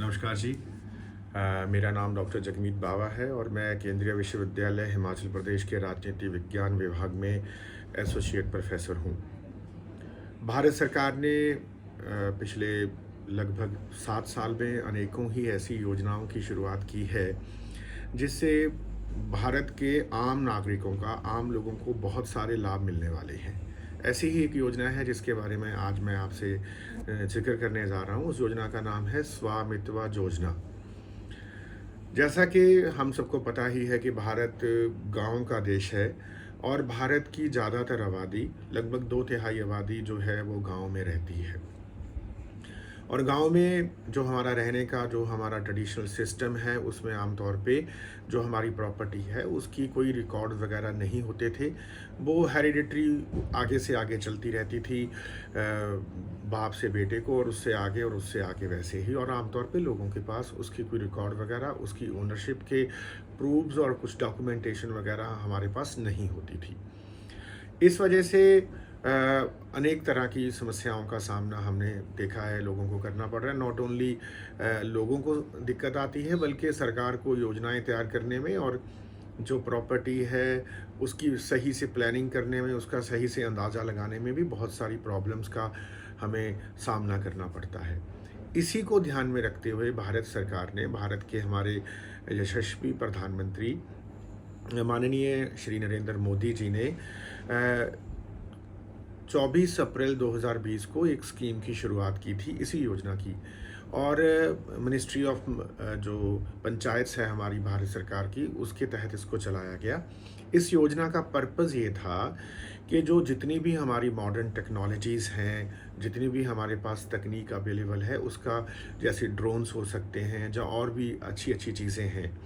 नमस्कार जी। मेरा नाम डॉक्टर जगमीत बावा है और मैं केंद्रीय विश्वविद्यालय हिमाचल प्रदेश के राजनीति विज्ञान विभाग में एसोसिएट प्रोफेसर हूँ। भारत सरकार ने पिछले लगभग 7 साल में अनेकों ही ऐसी योजनाओं की शुरुआत की है, जिससे भारत के आम नागरिकों का, आम लोगों को बहुत सारे लाभ मिलने वाले हैं। ऐसी ही एक योजना है जिसके बारे में आज मैं आपसे ज़िक्र करने जा रहा हूँ। उस योजना का नाम है स्वामित्व योजना। जैसा कि हम सबको पता ही है कि भारत गाँव का देश है और भारत की ज़्यादातर आबादी, लगभग 2/3 आबादी जो है वो गाँव में रहती है। और गाँव में जो हमारा रहने का जो हमारा ट्रेडिशनल सिस्टम है, उसमें आम तौर पे जो हमारी प्रॉपर्टी है उसकी कोई रिकॉर्ड वगैरह नहीं होते थे। वो हेरिडिटरी आगे से आगे चलती रहती थी, बाप से बेटे को और उससे आगे वैसे ही, और आमतौर पे लोगों के पास उसकी कोई रिकॉर्ड वगैरह, उसकी ओनरशिप के प्रूफ्स और कुछ डॉक्यूमेंटेशन वगैरह हमारे पास नहीं होती थी। इस वजह से अनेक तरह की समस्याओं का सामना हमने देखा है, लोगों को करना पड़ रहा है। नॉट ओनली लोगों को दिक्कत आती है, बल्कि सरकार को योजनाएं तैयार करने में और जो प्रॉपर्टी है उसकी सही से प्लानिंग करने में, उसका सही से अंदाज़ा लगाने में भी बहुत सारी प्रॉब्लम्स का हमें सामना करना पड़ता है। इसी को ध्यान में रखते हुए भारत सरकार ने, भारत के हमारे यशस्वी प्रधानमंत्री माननीय श्री नरेंद्र मोदी जी ने 24 अप्रैल 2020 को एक स्कीम की शुरुआत की थी, इसी योजना की। और मिनिस्ट्री ऑफ जो पंचायत है हमारी भारत सरकार की, उसके तहत इसको चलाया गया। इस योजना का पर्पज़ ये था कि जो जितनी भी हमारी मॉडर्न टेक्नोलॉजीज़ हैं, जितनी भी हमारे पास तकनीक अवेलेबल है, उसका, जैसे ड्रोन्स हो सकते हैं, जो और भी अच्छी अच्छी चीज़ें हैं,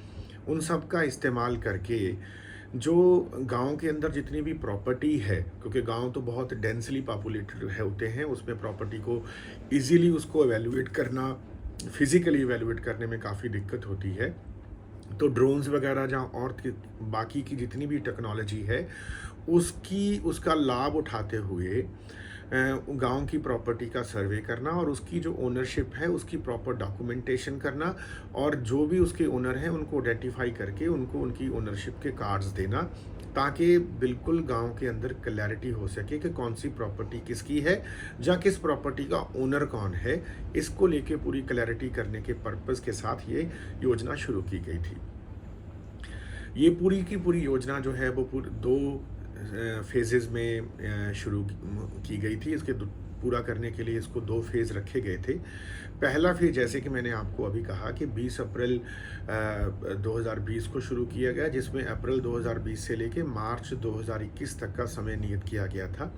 उन सब का इस्तेमाल करके जो गाँव के अंदर जितनी भी प्रॉपर्टी है, क्योंकि गाँव तो बहुत डेंसली पॉपुलेटेड है होते हैं, उसमें प्रॉपर्टी को इजीली उसको एवेल्युएट करना, फिज़िकली एवेल्युएट करने में काफ़ी दिक्कत होती है। तो ड्रोन्स वगैरह जहाँ और बाकी की जितनी भी टेक्नोलॉजी है, उसका लाभ उठाते हुए गांव की प्रॉपर्टी का सर्वे करना और उसकी जो ओनरशिप है उसकी प्रॉपर डॉक्यूमेंटेशन करना, और जो भी उसके ओनर हैं उनको आइडेंटिफाई करके उनको उनकी ओनरशिप के कार्ड्स देना, ताकि बिल्कुल गांव के अंदर क्लैरिटी हो सके कि कौन सी प्रॉपर्टी किसकी है या किस प्रॉपर्टी का ओनर कौन है। इसको लेके पूरी क्लैरिटी करने के पर्पज़ के साथ ये योजना शुरू की गई थी। ये पूरी की पूरी योजना जो है वो दो फेजेज़ में शुरू की गई थी। इसके पूरा करने के लिए इसको 2 फेज़ रखे गए थे। पहला फेज़, जैसे कि मैंने आपको अभी कहा, कि 20 अप्रैल 2020 को शुरू किया गया, जिसमें अप्रैल 2020 से लेके मार्च 2021 तक का समय नियत किया गया था।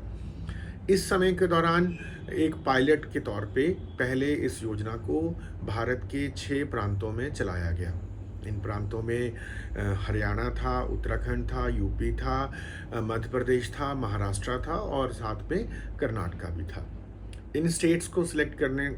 इस समय के दौरान एक पायलट के तौर पे पहले इस योजना को भारत के 6 प्रांतों में चलाया गया। इन प्रांतों में हरियाणा था, उत्तराखंड था, यूपी था, मध्य प्रदेश था, महाराष्ट्र था और साथ में कर्नाटका भी था। इन स्टेट्स को सिलेक्ट करने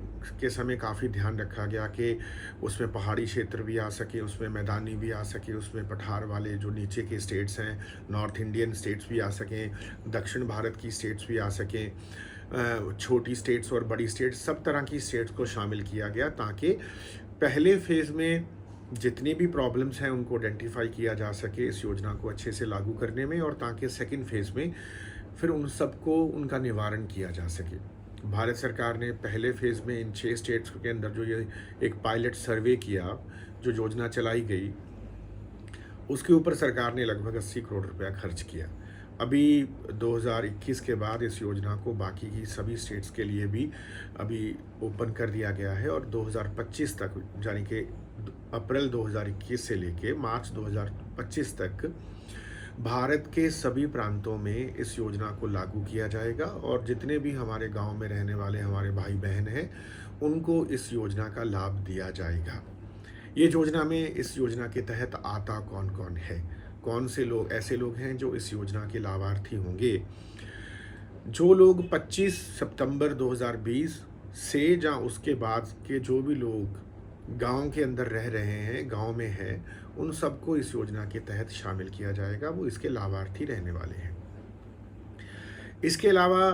के समय काफ़ी ध्यान रखा गया कि उसमें पहाड़ी क्षेत्र भी आ सके, उसमें मैदानी भी आ सके, उसमें पठार वाले जो नीचे के स्टेट्स हैं, नॉर्थ इंडियन स्टेट्स भी आ सकें, दक्षिण भारत की स्टेट्स भी आ सकें, छोटी स्टेट्स और बड़ी स्टेट्स, सब तरह की स्टेट्स को शामिल किया गया, ताकि पहले फेज़ में जितनी भी प्रॉब्लम्स हैं उनको आइडेंटिफाई किया जा सके इस योजना को अच्छे से लागू करने में, और ताकि सेकंड फेज़ में फिर उन सबको उनका निवारण किया जा सके। भारत सरकार ने पहले फेज़ में इन 6 स्टेट्स के अंदर जो ये एक पायलट सर्वे किया, जो योजना चलाई गई, उसके ऊपर सरकार ने लगभग 80 करोड़ रुपया खर्च किया। अभी 2021 के बाद इस योजना को बाकी की सभी स्टेट्स के लिए भी अभी ओपन कर दिया गया है, और 2025 तक, यानी कि अप्रैल 2021 से लेके मार्च 2025 तक भारत के सभी प्रांतों में इस योजना को लागू किया जाएगा, और जितने भी हमारे गांव में रहने वाले हमारे भाई बहन हैं उनको इस योजना का लाभ दिया जाएगा। ये योजना में, इस योजना के तहत आता कौन कौन है, कौन से लोग ऐसे लोग हैं जो इस योजना के लाभार्थी होंगे? जो लोग 25 सितंबर 2020 से या उसके बाद के जो भी लोग गांव के अंदर रह रहे हैं, गांव में हैं, उन सबको इस योजना के तहत शामिल किया जाएगा, वो इसके लाभार्थी रहने वाले हैं। इसके अलावा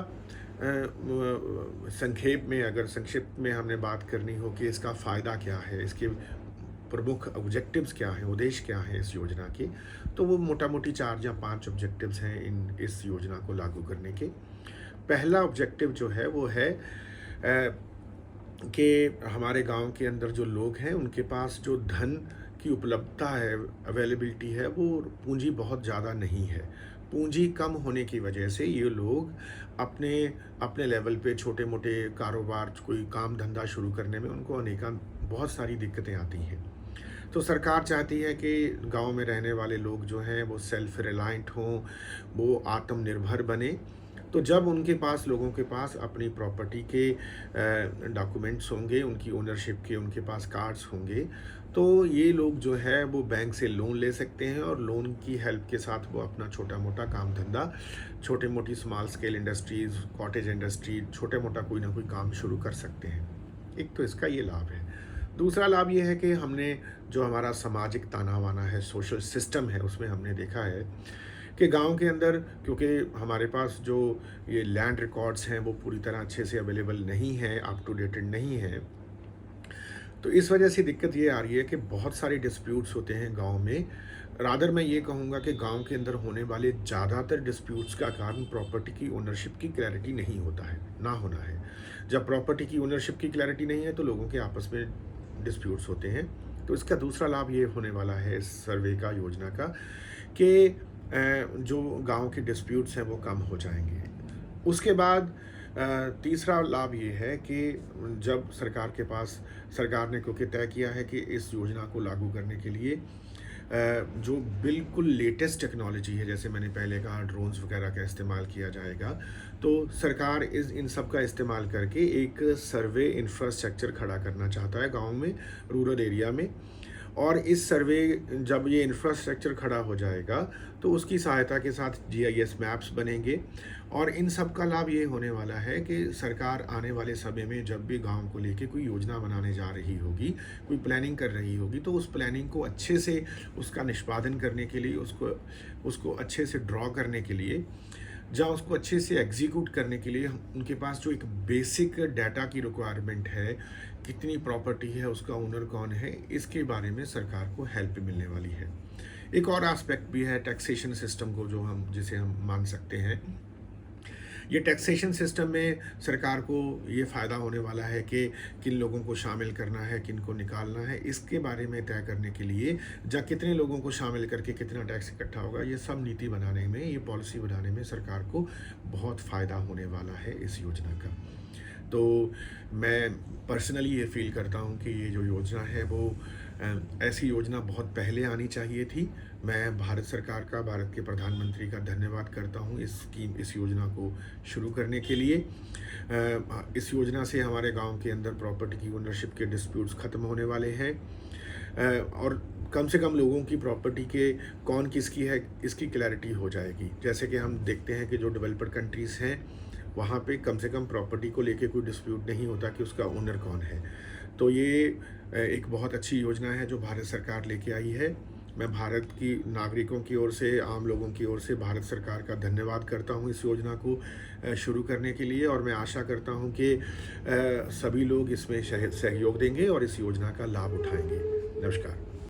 संक्षेप में, अगर संक्षिप्त में हमने बात करनी हो कि इसका फ़ायदा क्या है, इसके प्रमुख ऑब्जेक्टिव्स क्या हैं, उद्देश्य क्या हैं इस योजना के, तो वो मोटा-मोटी 4 या 5 ऑब्जेक्टिव्स हैं इस योजना को लागू करने के। पहला ऑब्जेक्टिव जो है वो है कि हमारे गाँव के अंदर जो लोग हैं उनके पास जो धन की उपलब्धता है, अवेलेबिलिटी है, वो पूँजी बहुत ज़्यादा नहीं है। पूँजी कम होने की वजह से ये लोग अपने अपने लेवल पे छोटे-मोटे कारोबार, कोई काम धंधा शुरू करने में उनको अनेक बहुत सारी दिक्कतें आती हैं। तो सरकार चाहती है कि गाँव में रहने वाले लोग जो हैं वो सेल्फ रिलायंट हों, वो आत्मनिर्भर बनें। तो जब उनके पास, लोगों के पास अपनी प्रॉपर्टी के डॉक्यूमेंट्स होंगे, उनकी ओनरशिप के उनके पास कार्ड्स होंगे, तो ये लोग जो है वो बैंक से लोन ले सकते हैं और लोन की हेल्प के साथ वो अपना छोटा-मोटा काम धंधा, छोटी-मोटी small scale industries, cottage industry, छोटा-मोटा कोई ना कोई काम शुरू कर सकते हैं। एक तो इसका ये लाभ है। दूसरा लाभ ये है कि हमने जो हमारा सामाजिक ताना-बाना है, सोशल सिस्टम है, उसमें हमने देखा है कि गाँव के अंदर, क्योंकि हमारे पास जो ये लैंड रिकॉर्ड्स हैं वो पूरी तरह अच्छे से अवेलेबल नहीं हैं, अप टू डेटेड नहीं हैं। तो इस वजह से दिक्कत ये आ रही है कि बहुत सारे डिस्प्यूट्स होते हैं गाँव में। रादर मैं ये कहूँगा कि गाँव के अंदर होने वाले ज़्यादातर डिस्प्यूट्स का कारण प्रॉपर्टी की ओनरशिप की क्लैरिटी नहीं होता है, ना होना है। जब प्रॉपर्टी की ओनरशिप की क्लैरिटी नहीं है तो लोगों के आपस में डिस्प्यूट्स होते हैं। तो इसका दूसरा लाभ ये होने वाला है इस सर्वे का, योजना का, कि जो गाँव के डिस्प्यूट्स हैं वो कम हो जाएँगे। उसके बाद तीसरा लाभ ये है कि जब सरकार ने क्योंकि तय किया है कि इस योजना को लागू करने के लिए जो बिल्कुल लेटेस्ट टेक्नोलॉजी है, जैसे मैंने पहले कहा ड्रोन्स वगैरह का इस्तेमाल किया जाएगा, तो सरकार इन सब का इस्तेमाल करके एक सर्वे इंफ्रास्ट्रक्चर खड़ा करना चाहता है गाँव में, रूरल एरिया में। और इस सर्वे, जब ये इंफ्रास्ट्रक्चर खड़ा हो जाएगा तो उसकी सहायता के साथ जीआईएस मैप्स बनेंगे और इन सब का लाभ ये होने वाला है कि सरकार आने वाले समय में जब भी गांव को लेके कोई योजना बनाने जा रही होगी, कोई प्लानिंग कर रही होगी, तो उस प्लानिंग को अच्छे से उसका निष्पादन करने के लिए, उसको अच्छे से ड्रॉ करने के लिए, जहाँ उसको अच्छे से एग्जीक्यूट करने के लिए उनके पास जो एक बेसिक डाटा की रिक्वायरमेंट है, कितनी प्रॉपर्टी है, उसका ओनर कौन है, इसके बारे में सरकार को हेल्प मिलने वाली है। एक और एस्पेक्ट भी है टैक्सेशन सिस्टम को, जिसे हम मान सकते हैं। ये टैक्सेशन सिस्टम में सरकार को ये फ़ायदा होने वाला है कि किन लोगों को शामिल करना है, किन को निकालना है, इसके बारे में तय करने के लिए, कितने लोगों को शामिल करके कितना टैक्स इकट्ठा होगा, ये सब नीति बनाने में, ये पॉलिसी बनाने में सरकार को बहुत फ़ायदा होने वाला है इस योजना का। तो मैं पर्सनली ये फ़ील करता हूँ कि ये जो योजना है वो ऐसी योजना बहुत पहले आनी चाहिए थी। मैं भारत सरकार का, भारत के प्रधानमंत्री का धन्यवाद करता हूँ इस योजना को शुरू करने के लिए। इस योजना से हमारे गांव के अंदर प्रॉपर्टी की ओनरशिप के डिस्प्यूट्स ख़त्म होने वाले हैं और कम से कम लोगों की प्रॉपर्टी के कौन किसकी है, इसकी क्लैरिटी हो जाएगी। जैसे कि हम देखते हैं कि जो डेवलप्ड कंट्रीज़ हैं वहाँ पे कम से कम प्रॉपर्टी को लेके कोई डिस्प्यूट नहीं होता कि उसका ओनर कौन है। तो ये एक बहुत अच्छी योजना है जो भारत सरकार लेके आई है। मैं भारत की नागरिकों की ओर से, आम लोगों की ओर से भारत सरकार का धन्यवाद करता हूँ इस योजना को शुरू करने के लिए और मैं आशा करता हूँ कि सभी लोग इसमें सहयोग देंगे और इस योजना का लाभ उठाएंगे। नमस्कार।